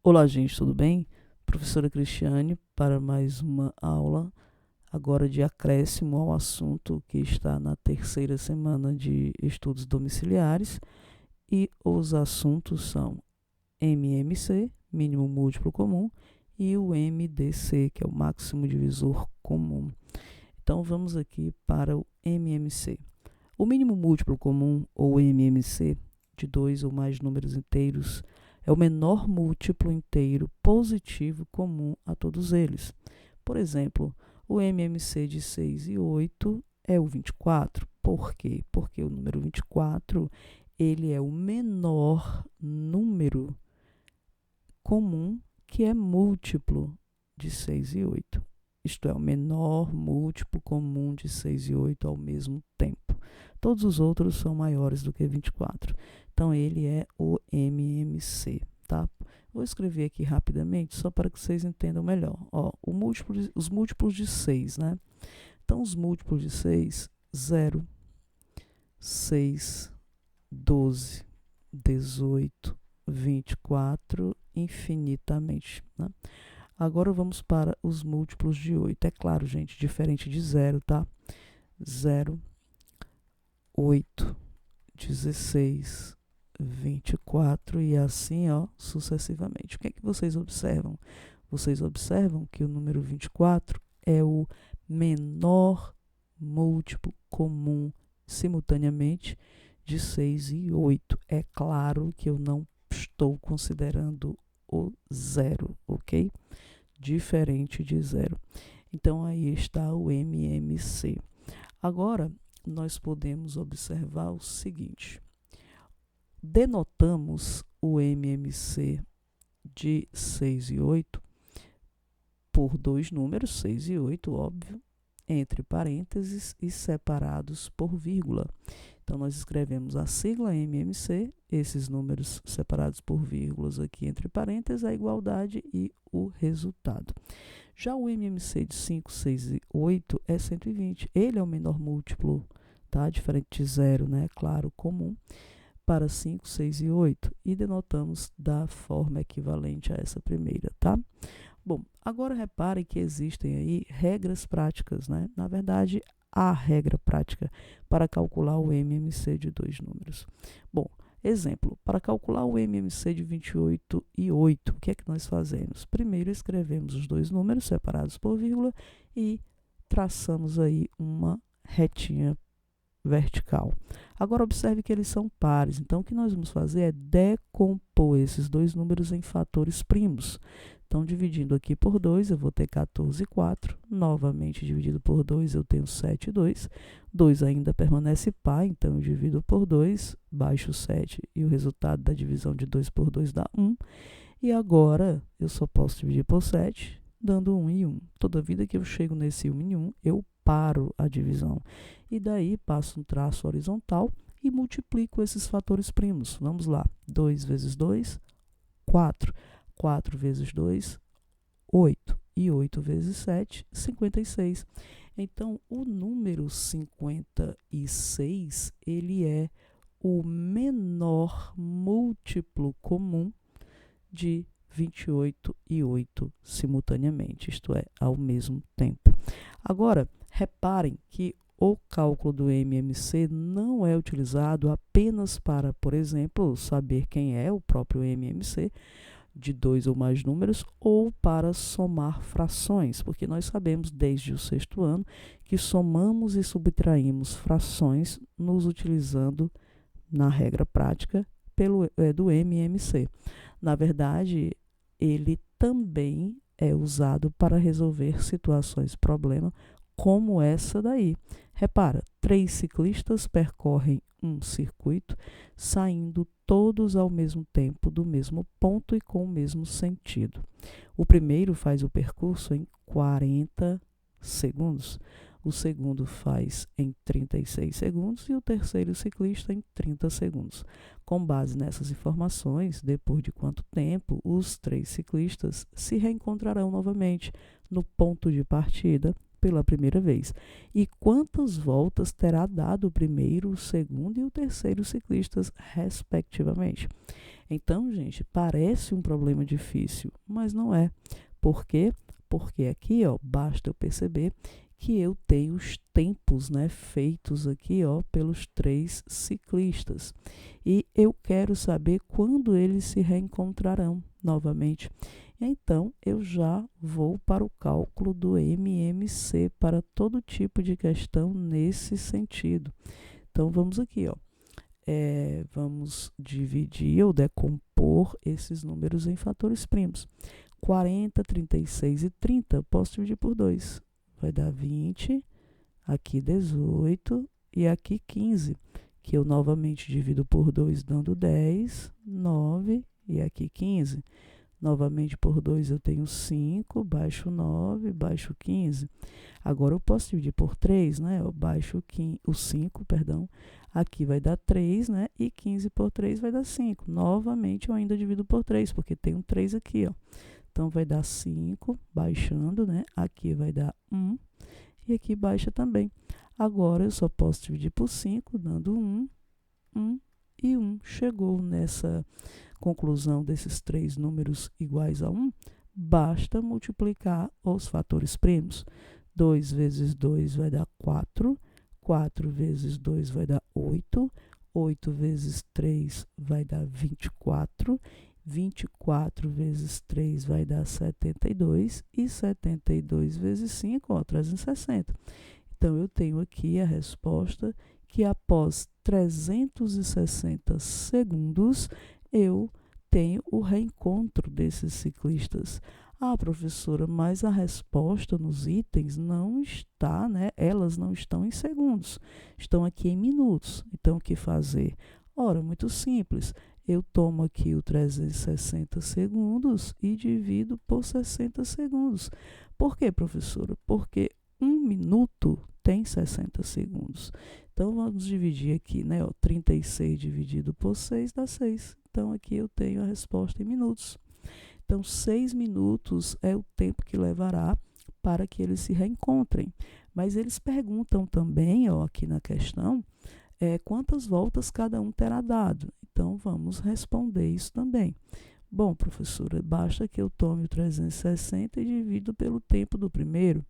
Olá, gente, tudo bem? Professora Cristiane para mais uma aula, agora de acréscimo ao assunto que está na terceira semana de estudos domiciliares, e os assuntos são MMC, mínimo múltiplo comum, e o MDC, que é o máximo divisor comum. Então vamos aqui para o MMC. O mínimo múltiplo comum, ou MMC, de dois ou mais números inteiros, é o menor múltiplo inteiro positivo comum a todos eles. Por exemplo, o MMC de 6 e 8 é o 24. Por quê? Porque o número 24 ele é o menor número comum que é múltiplo de 6 e 8. Isto é, o menor múltiplo comum de 6 e 8 ao mesmo tempo. Todos os outros são maiores do que 24. Então, ele é o MMC, tá? Vou escrever aqui rapidamente, só para que vocês entendam melhor. Ó, os múltiplos de 6, né? Então, os múltiplos de 6, 0, 6, 12, 18, 24, infinitamente, né? Agora vamos para os múltiplos de 8. É claro, gente, diferente de 0, tá? 0, 8, 16, 24 e assim, ó, sucessivamente. O que é que vocês observam? Vocês observam que o número 24 é o menor múltiplo comum simultaneamente de 6 e 8. É claro que eu não estou considerando o 0, ok? Diferente de 0. Então, aí está o MMC. Agora, nós podemos observar o seguinte. Denotamos o MMC de 6 e 8 por dois números, 6 e 8, óbvio, entre parênteses e separados por vírgula. Então, nós escrevemos a sigla MMC, esses números separados por vírgulas aqui entre parênteses, a igualdade e o resultado. Já o MMC de 5, 6 e 8 é 120. Ele é o menor múltiplo, tá? Diferente de 0, né? Claro, comum, para 5, 6 e 8. E denotamos da forma equivalente a essa primeira, tá? Bom, agora reparem que existem aí regras práticas, né? Na verdade, a regra prática para calcular o MMC de dois números. Bom, exemplo, para calcular o MMC de 28 e 8, o que é que nós fazemos? Primeiro escrevemos os dois números separados por vírgula e traçamos aí uma retinha vertical. Agora observe que eles são pares, então o que nós vamos fazer é decompor esses dois números em fatores primos. Então, dividindo aqui por 2, eu vou ter 14 e 4. Novamente, dividido por 2, eu tenho 7 e 2. 2 ainda permanece par, então eu divido por 2, baixo 7, e o resultado da divisão de 2 por 2 dá 1. E agora, eu só posso dividir por 7, dando 1 e 1. Toda vida que eu chego nesse 1 em 1, eu paro a divisão. E daí, passo um traço horizontal e multiplico esses fatores primos. Vamos lá. 2 vezes 2, 4. 4 vezes 2, 8. E 8 vezes 7, 56. Então, o número 56, ele é o menor múltiplo comum de 28 e 8 simultaneamente, isto é, ao mesmo tempo. Agora, reparem que o cálculo do MMC não é utilizado apenas para, por exemplo, saber quem é o próprio MMC, de dois ou mais números, ou para somar frações, porque nós sabemos desde o sexto ano que somamos e subtraímos frações nos utilizando na regra prática do MMC. Na verdade, ele também é usado para resolver situações problema como essa daí. Repara, 3 ciclistas percorrem um circuito, saindo todos ao mesmo tempo do mesmo ponto e com o mesmo sentido. O primeiro faz o percurso em 40 segundos, o segundo faz em 36 segundos e o terceiro ciclista em 30 segundos. Com base nessas informações, depois de quanto tempo os 3 ciclistas se reencontrarão novamente no ponto de partida pela primeira vez? E quantas voltas terá dado o primeiro, o segundo e o terceiro ciclistas, respectivamente? Então, gente, parece um problema difícil, mas não é. Por quê? Porque aqui, ó, basta eu perceber que eu tenho os tempos, né, feitos aqui, ó, pelos 3 ciclistas. E eu quero saber quando eles se reencontrarão novamente. Então, eu já vou para o cálculo do MMC para todo tipo de questão nesse sentido. Então, vamos aqui, ó. Vamos dividir ou decompor esses números em fatores primos. 40, 36 e 30, eu posso dividir por 2. Vai dar 20, aqui 18 e aqui 15, que eu novamente divido por 2, dando 10, 9 e aqui 15. Novamente por 2 eu tenho 5, baixo 9, baixo 15. Agora eu posso dividir por 3, né? Eu baixo o 5, perdão. Aqui vai dar 3, né? E 15 por 3 vai dar 5. Novamente eu ainda divido por 3, porque tem um 3 aqui, ó. Então vai dar 5, baixando, né? Aqui vai dar 1 e aqui baixa também. Agora eu só posso dividir por 5, dando 1, 1 e 1. Chegou nessa conclusão desses 3 números iguais a 1, basta multiplicar os fatores primos. 2 vezes 2 vai dar 4, 4 vezes 2 vai dar 8, 8 vezes 3 vai dar 24, 24 vezes 3 vai dar 72 e 72 vezes 5, ó, 360. Então, eu tenho aqui a resposta que após 360 segundos, eu tenho o reencontro desses ciclistas. Ah, professora, mas a resposta nos itens não está, né? Elas não estão em segundos, estão aqui em minutos. Então, o que fazer? Ora, muito simples. Eu tomo aqui o 360 segundos e divido por 60 segundos. Por quê, professora? Porque 1 minuto tem 60 segundos. Então, vamos dividir aqui, né? Ó, 36 dividido por 6 dá 6. Então, aqui eu tenho a resposta em minutos. Então, 6 minutos é o tempo que levará para que eles se reencontrem. Mas eles perguntam também, ó, aqui na questão, quantas voltas cada um terá dado. Então, vamos responder isso também. Bom, professora, basta que eu tome o 360 e divido pelo tempo do primeiro.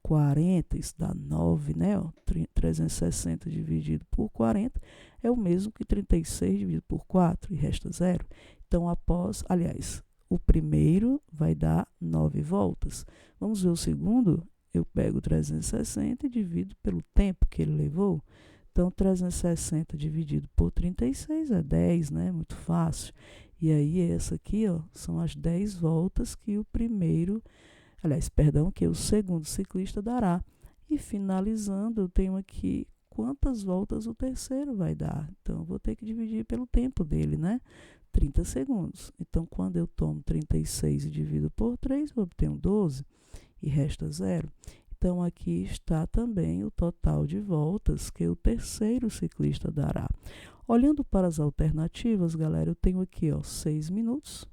40, isso dá 9, né? Ó, 360 dividido por 40 é o mesmo que 36 dividido por 4 e resta 0. Então, o primeiro vai dar 9 voltas. Vamos ver o segundo? Eu pego 360 e divido pelo tempo que ele levou. Então, 360 dividido por 36 é 10, né? Muito fácil. E aí, essa aqui, ó, são as 10 voltas que que o segundo ciclista dará. E finalizando, eu tenho aqui quantas voltas o terceiro vai dar. Então, eu vou ter que dividir pelo tempo dele, né? 30 segundos. Então, quando eu tomo 36 e divido por 3, eu obtenho 12 e resta 0. Então, aqui está também o total de voltas que o terceiro ciclista dará. Olhando para as alternativas, galera, eu tenho aqui, ó, 6 minutos,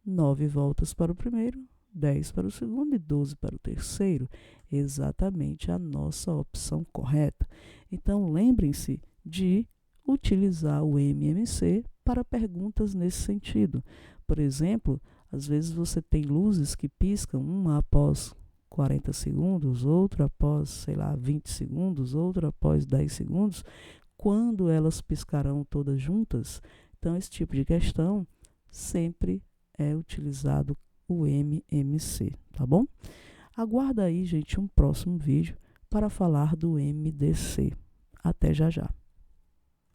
9 voltas para o primeiro, 10 para o segundo e 12 para o terceiro. Exatamente a nossa opção correta. Então, lembrem-se de utilizar o MMC para perguntas nesse sentido. Por exemplo, às vezes você tem luzes que piscam, uma após 40 segundos, outra após, 20 segundos, outra após 10 segundos. Quando elas piscarão todas juntas? Então, esse tipo de questão sempre é utilizado o MMC, tá bom? Aguarda aí, gente, um próximo vídeo para falar do MDC. Até já já.